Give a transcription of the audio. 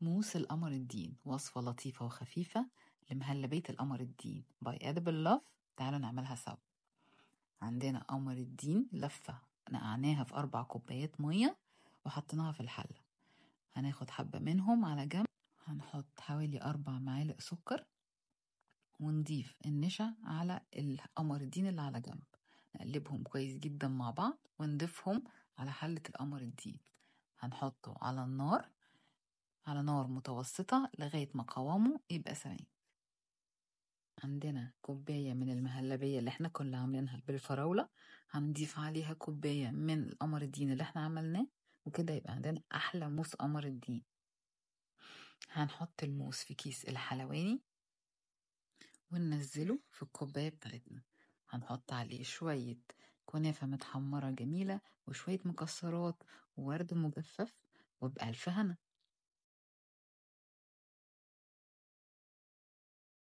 موس القمر الدين، وصفة لطيفة وخفيفة لمهلبية القمر الدين by Edible Love. تعالوا نعملها سوا. عندنا قمر الدين لفة نقعناها في 4 كوبايات مية وحطيناها في الحلة. هناخد حبة منهم على جنب، هنحط حوالي 4 معالق سكر ونضيف النشا على القمر الدين اللي على جنب. نقلبهم كويس جدا مع بعض ونضيفهم على حلة القمر الدين. هنحطه على النار على نار متوسطة لغاية ما قوامه يبقى سمين. عندنا كوباية من المهلبية اللي احنا كنا عاملينها بالفراولة، هنضيف عليها كوباية من القمر الدين اللي احنا عملناه، وكده يبقى عندنا أحلى موس قمر الدين. هنحط الموس في كيس الحلواني وننزله في الكوباية بتاعتنا. هنحط عليه شوية كنافة متحمرة جميلة وشوية مكسرات وورد مجفف، وبألف هنا.